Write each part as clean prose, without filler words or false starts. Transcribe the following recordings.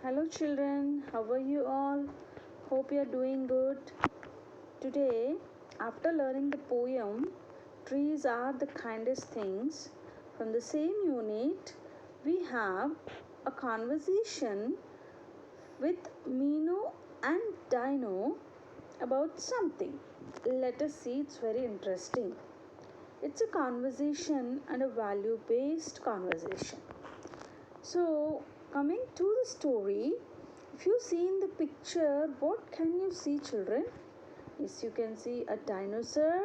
Hello, children. How are you all? Hope you are doing good. Today, after learning the poem, Trees Are the Kindest Things, from the same unit, we have a conversation with Mino and Dino about something. Let us see, it's very interesting. It's a conversation and a value based conversation. So, coming to the story, if you see in the picture, what can you see, children? Yes, you can see a dinosaur,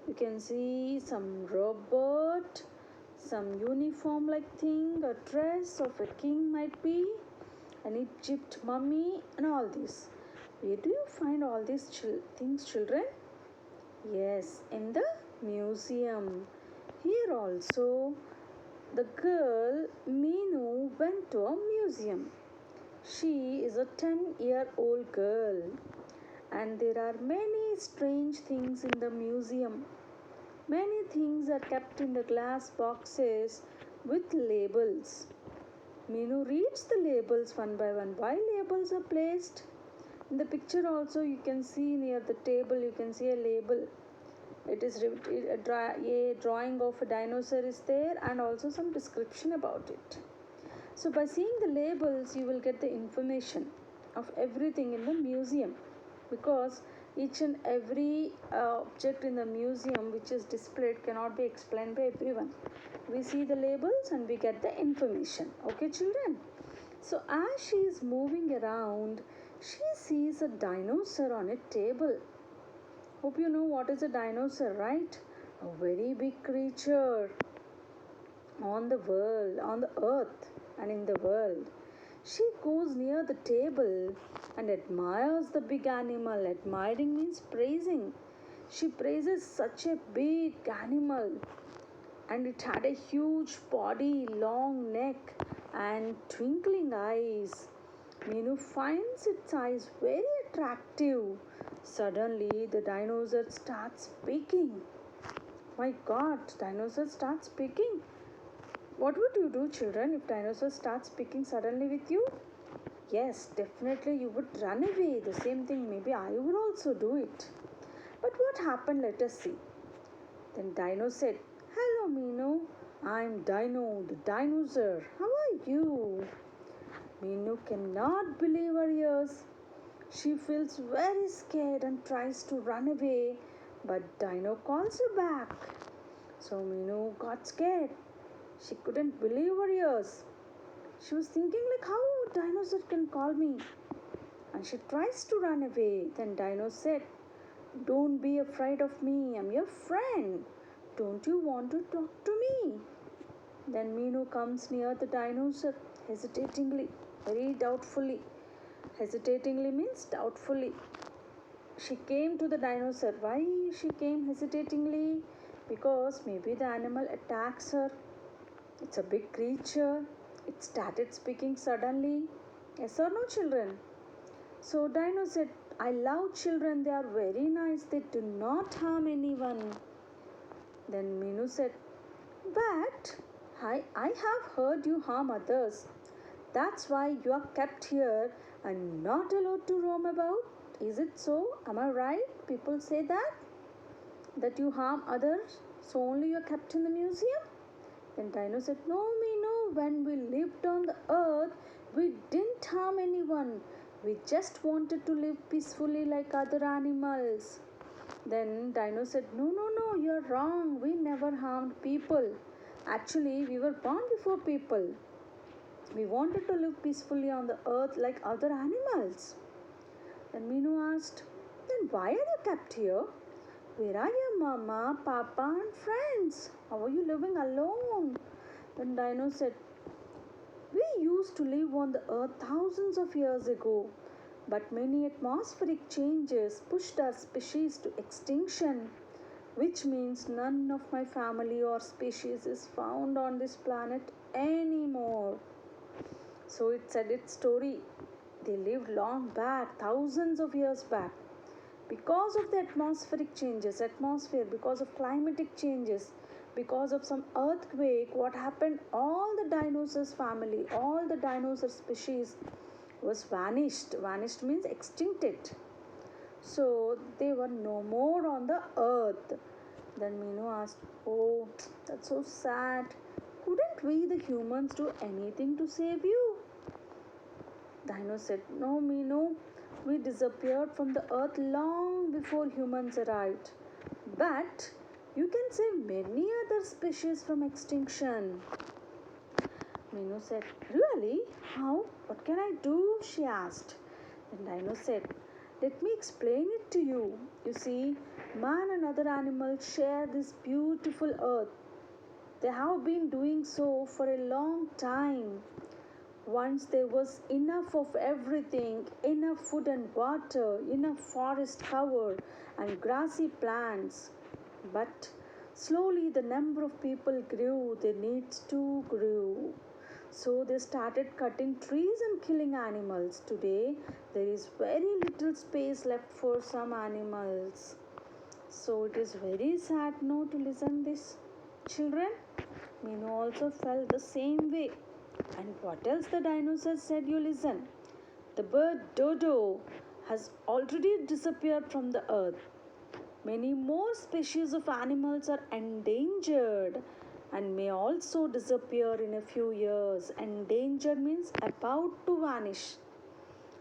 you can see some robot, some uniform like thing, a dress of a king might be, an Egypt mummy, and all this. Where do you find all these things, children? Yes, in the museum. Here also, the girl Meenu went to a museum. She is a 10-year-old girl, and there are many strange things in the museum. Many things are kept in the glass boxes with labels. Meenu reads the labels one by one. Why labels are placed? In the picture also you can see near the table you can see a label. It is a drawing of a dinosaur is there and also some description about it. So by seeing the labels you will get the information of everything in the museum, because each and every object in the museum which is displayed cannot be explained by everyone. We see the labels and we get the information. Okay, children? So as she is moving around, she sees a dinosaur on a table. Hope you know what is a dinosaur, right? A very big creature on the world, on the earth, and in the world. She goes near the table and admires the big animal. Admiring means praising. She praises such a big animal, and it had a huge body, long neck, and twinkling eyes. Meenu finds its eyes very attractive. Suddenly, the dinosaur starts speaking. My God, dinosaur starts speaking. What would you do, children, if dinosaur starts speaking suddenly with you? Yes, definitely you would run away. The same thing, maybe I would also do it. But what happened? Let us see. Then Dino said, "Hello, Meenu. I'm Dino, the dinosaur. How are you?" Meenu cannot believe her ears. She feels very scared and tries to run away, but Dino calls her back. So Meenu got scared. She couldn't believe her ears. She was thinking like how a dinosaur can call me. And she tries to run away. Then Dino said, "Don't be afraid of me. I'm your friend. Don't you want to talk to me?" Then Meenu comes near the dinosaur hesitatingly, very doubtfully. Hesitatingly means doubtfully. She came to the dinosaur. Why she came hesitatingly? Because maybe the animal attacks her. It's a big creature. It started speaking suddenly. Yes or no, children? So Dino said, "I love children. They are very nice. They do not harm anyone." Then Meenu said, "But I have heard you harm others. That's why you are kept here and not allowed to roam about. Is it so? Am I right? People say that you harm others, so only you are kept in the museum." Then Dino said, "No, Meenu, when we lived on the earth, we didn't harm anyone. We just wanted to live peacefully like other animals." Then Dino said, "No, no, no, you're wrong. We never harmed people. Actually, we were born before people. We wanted to live peacefully on the earth like other animals." Then Meenu asked, "Then why are you kept here? Where are your mama, papa, and friends? How are you living alone?" Then Dino said, "We used to live on the earth thousands of years ago, but many atmospheric changes pushed our species to extinction, which means none of my family or species is found on this planet anymore." So it said its story. They lived long back, thousands of years back. Because of the atmospheric changes, because of climatic changes, because of some earthquake, what happened? All the dinosaurs family, all the dinosaur species was vanished. Vanished means extincted. So they were no more on the earth. Then Meenu asked, "Oh, that's so sad. Couldn't we, the humans, do anything to save you?" Dino said, "No, Meenu, we disappeared from the earth long before humans arrived. But you can save many other species from extinction." Meenu said, "Really? How? What can I do?" she asked. And Dino said, "Let me explain it to you. You see, man and other animals share this beautiful earth. They have been doing so for a long time. Once there was enough of everything, enough food and water, enough forest cover and grassy plants. But slowly the number of people grew, their needs too grew. So they started cutting trees and killing animals. Today there is very little space left for some animals. So it is very sad no to listen this. Children, Meenu also felt the same way. And what else the dinosaur said you listen? The bird dodo has already disappeared from the earth. Many more species of animals are endangered and may also disappear in a few years. Endangered means about to vanish.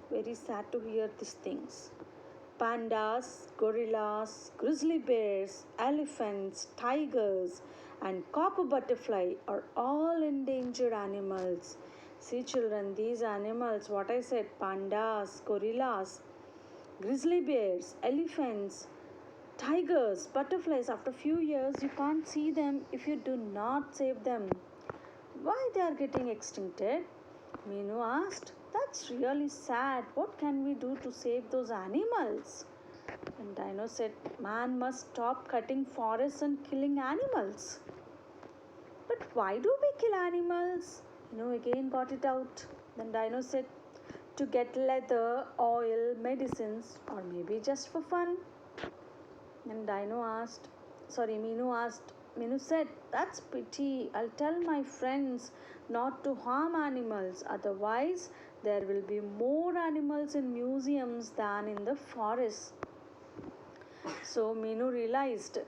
Very sad to hear these things. Pandas, gorillas, grizzly bears, elephants, tigers, and copper butterfly are all endangered animals. See, children, these animals, what I said, pandas, gorillas, grizzly bears, elephants, tigers, butterflies, after few years you can't see them if you do not save them. Why they are getting extincted? Meenu asked. That's really sad. What can we do to save those animals? And Dino said, man must stop cutting forests and killing animals. But why do we kill animals? Again got it out. Then Dino said, to get leather, oil, medicines, or maybe just for fun. And Meenu said, that's pity. I'll tell my friends not to harm animals. Otherwise, there will be more animals in museums than in the forest. So Meenu realized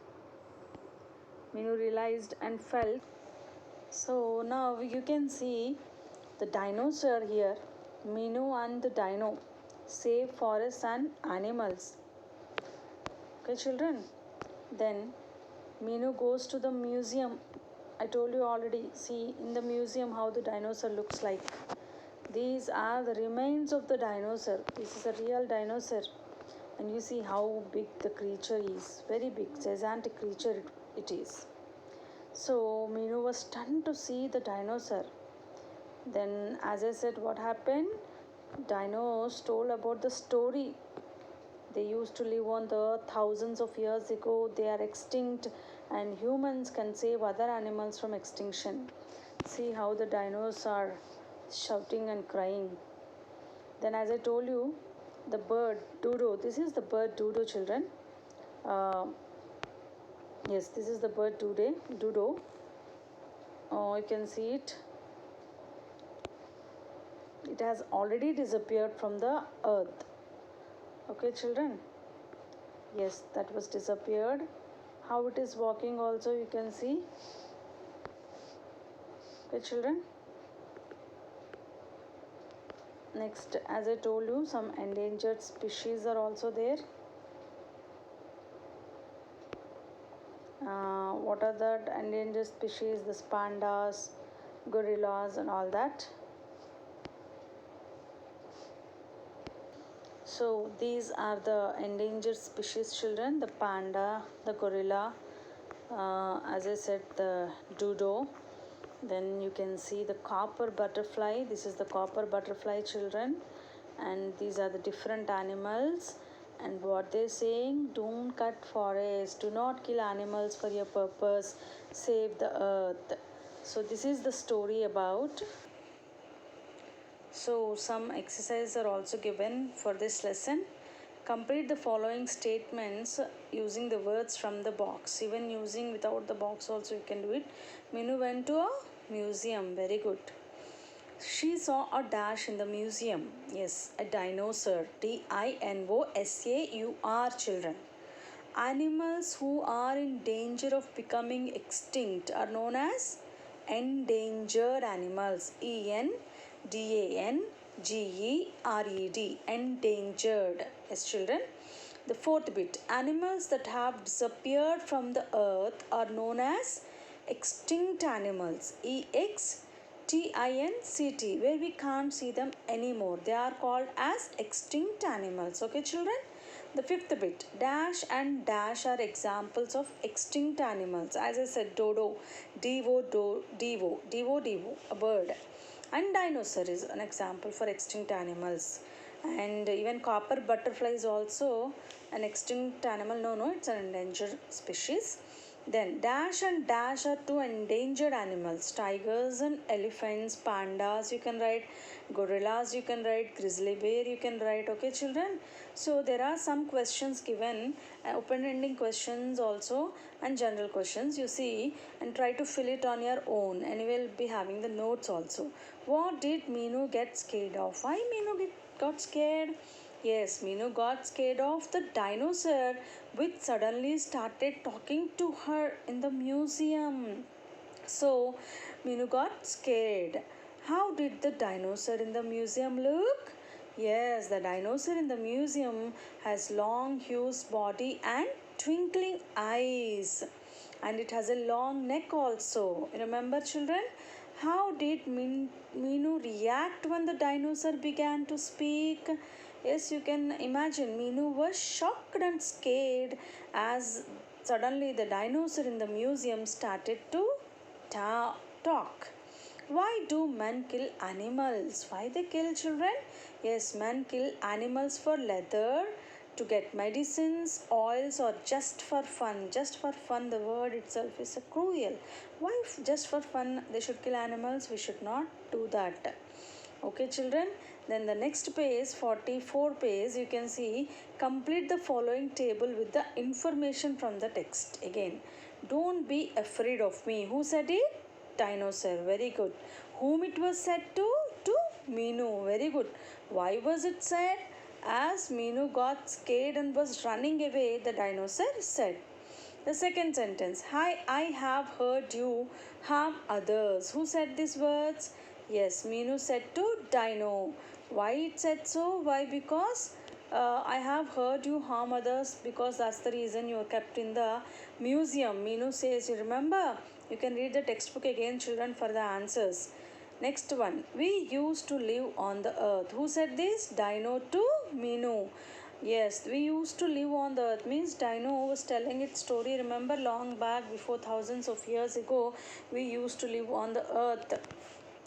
and felt. So now you can see the dinosaur here. Meenu and the dino save forests and animals. Okay, children. Then Meenu goes to the museum. I told you already. See in the museum how the dinosaur looks like. These are the remains of the dinosaur. This is a real dinosaur. And you see how big the creature is. Very big, gigantic creature it is. So Meenu was stunned to see the dinosaur. Then, as I said, what happened? Dinos told about the story. They used to live on the earth thousands of years ago. They are extinct, and humans can save other animals from extinction. See how the dinos are shouting and crying. Then, as I told you, the bird dodo. This is the bird dodo, children. Yes, this is the bird dodo. Oh, you can see it. It has already disappeared from the earth. Okay, children. Yes, that was disappeared. How it is walking also you can see. Okay, children. Next, as I told you, some endangered species are also there. What are the endangered species? The pandas, gorillas, and all that. So these are the endangered species, children. The panda, the gorilla, as I said, the dodo. Then you can see the copper butterfly. This is the copper butterfly, children. And these are the different animals. And what they're saying, don't cut forests, do not kill animals for your purpose, save the earth. So this is the story about. So some exercises are also given for this lesson. Complete the following statements using the words from the box. Even using without the box also you can do it. Meenu went to a museum. Very good. She saw a dash in the museum. Yes, a dinosaur. Dinosaur, children. Animals who are in danger of becoming extinct are known as endangered animals. Endangered. Endangered. Yes, children. The fourth bit. Animals that have disappeared from the earth are known as extinct animals. EXTINCT, where we can't see them anymore. They are called as extinct animals. Okay, children? The fifth bit, dash and dash are examples of extinct animals. As I said, dodo, devo, a bird. And dinosaur is an example for extinct animals. And even copper butterfly is also an extinct animal. No, it's an endangered species. Then dash and dash are two endangered animals. Tigers and elephants, pandas you can write, gorillas you can write, grizzly bear you can write. Okay, children? So there are some questions given, open-ending questions also and general questions you see, and try to fill it on your own, and you will be having the notes also. What did Meenu get scared of? Why Meenu got scared? Yes, Meenu got scared of the dinosaur which suddenly started talking to her in the museum. So, Meenu got scared. How did the dinosaur in the museum look? Yes, the dinosaur in the museum has long, huge body and twinkling eyes. And it has a long neck also. Remember, children? How did Meenu react when the dinosaur began to speak? Yes, you can imagine Meenu was shocked and scared as suddenly the dinosaur in the museum started to talk. Why do men kill animals? Why they kill children? Yes, men kill animals for leather, to get medicines, oils, or just for fun. Just for fun, the word itself is a cruel. Why just for fun they should kill animals? We should not do that. Okay, children? Then the next page, 44 page, you can see complete the following table with the information from the text. Again, don't be afraid of me. Who said it? Dinosaur. Very good. Whom it was said to? To Meenu. Very good. Why was it said? As Meenu got scared and was running away, the dinosaur said. The second sentence, hi, I have heard you harm others. Who said these words? Yes, Meenu said to Dino. Why it said so? Why? Because I have heard you harm others, because that's the reason you are kept in the museum. Meenu says, you remember? You can read the textbook again, children, for the answers. Next one, we used to live on the earth. Who said this? Dino to Meenu. Yes, we used to live on the earth means Dino was telling its story. Remember, long back before thousands of years ago, we used to live on the earth.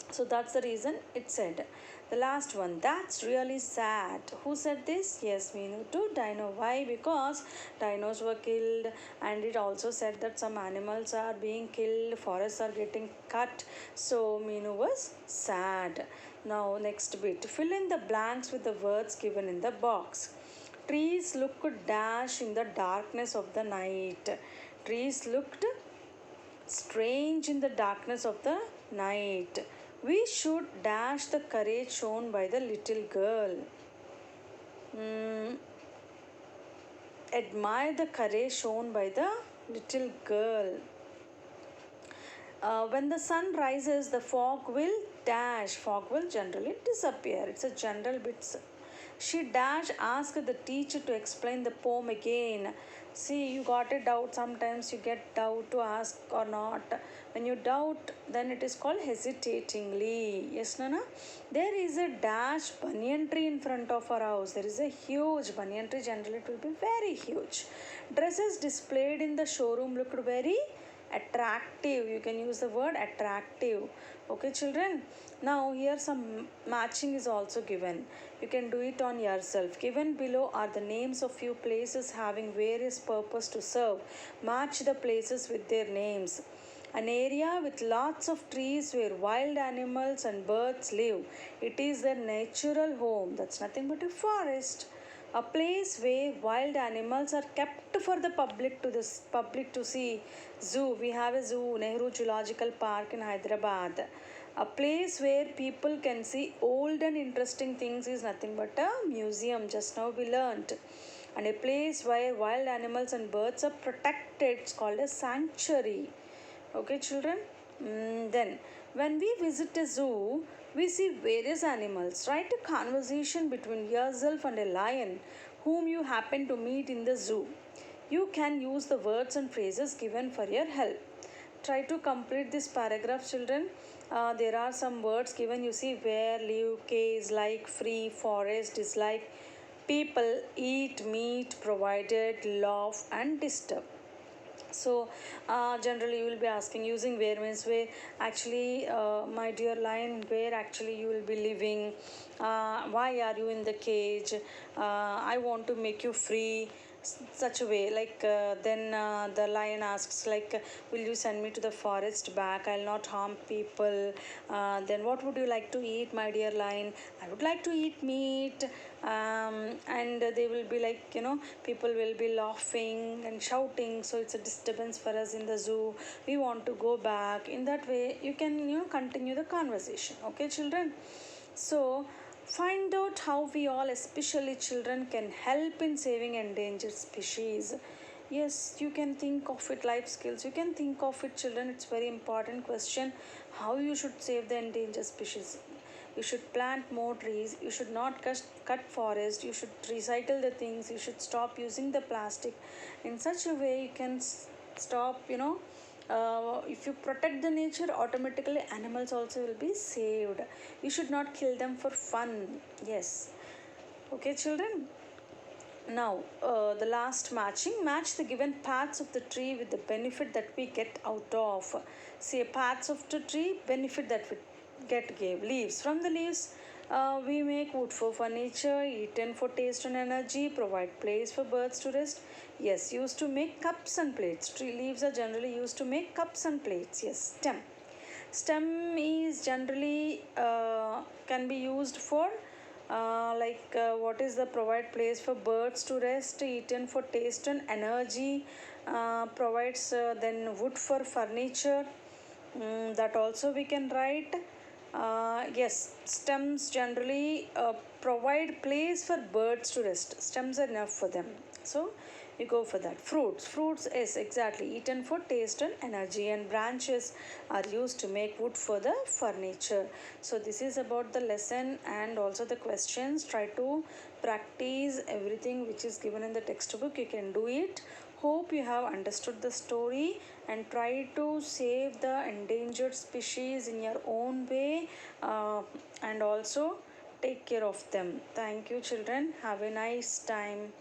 So that's the reason it said. The last one, that's really sad. Who said this? Yes, Meenu to Dino. Why? Because dinos were killed, and it also said that some animals are being killed, forests are getting cut. So Meenu was sad. Now, next bit, fill in the blanks with the words given in the box. Trees looked dash in the darkness of the night. Trees looked strange in the darkness of the night. We should dash the courage shown by the little girl. Admire the courage shown by the little girl. When the sun rises, the fog will dash. Fog will generally disappear. It's a general bit. She dash asked the teacher to explain the poem again. See, you got a doubt. Sometimes you get doubt to ask or not. When you doubt, then it is called hesitatingly. Yes, Nana? There is a dash banyan tree in front of our house. There is a huge banyan tree. Generally, it will be very huge. Dresses displayed in the showroom looked very attractive. You can use the word attractive. Okay, children? Now here some matching is also given. You can do it on yourself. Given below are the names of few places having various purpose to serve. Match the places with their names. An area with lots of trees where wild animals and birds live. It is their natural home. That's nothing but a forest. A place where wild animals are kept for the public to see. Zoo. We have a zoo, Nehru Zoological Park in Hyderabad. A place where people can see old and interesting things is nothing but a museum. Just now we learnt. And a place where wild animals and birds are protected, it's called a sanctuary. Okay, children? Then, when we visit a zoo, we see various animals. Write a conversation between yourself and a lion whom you happen to meet in the zoo. You can use the words and phrases given for your help. Try to complete this paragraph, children. There are some words given. You see, where, live, case, like, free, forest, dislike, people, eat, meat, provided, laugh, and disturb. So generally you will be asking using where means where actually, my dear lion, where actually you will be living, why are you in the cage, I want to make you free, such a way. Like then the lion asks like, will you send me to the forest back, I'll not harm people. Then what would you like to eat, my dear lion? I would like to eat meat. And they will be like, people will be laughing and shouting, so it's a disturbance for us in the zoo, we want to go back. In that way you can continue the conversation. Okay, children? So find out how we all, especially children, can help in saving endangered species. Yes, you can think of it, life skills, you can think of it, children. It's very important question, how you should save the endangered species. You should plant more trees, you should not cut forest, you should recycle the things, you should stop using the plastic. In such a way you can stop, if you protect the nature, automatically animals also will be saved. You should not kill them for fun. Yes. Okay, children? Now, the last match the given parts of the tree with the benefit that we get out of. Say parts of the tree, benefit that we gave. Leaves. From the leaves, we make wood for furniture, eaten for taste and energy, provide place for birds to rest. Yes, used to make cups and plates. Tree leaves are generally used to make cups and plates. Yes, stem. Stem is generally can be used for what is the provide place for birds to rest, eaten for taste and energy, provides then wood for furniture. That also we can write. Yes, stems generally provide place for birds to rest. Stems are enough for them. So you go for that. Fruits is exactly eaten for taste and energy, and branches are used to make wood for the furniture. So this is about the lesson and also the questions. Try to practice everything which is given in the textbook. You can do it. Hope you have understood the story and try to save the endangered species in your own way, and also take care of them. Thank you, children. Have a nice time.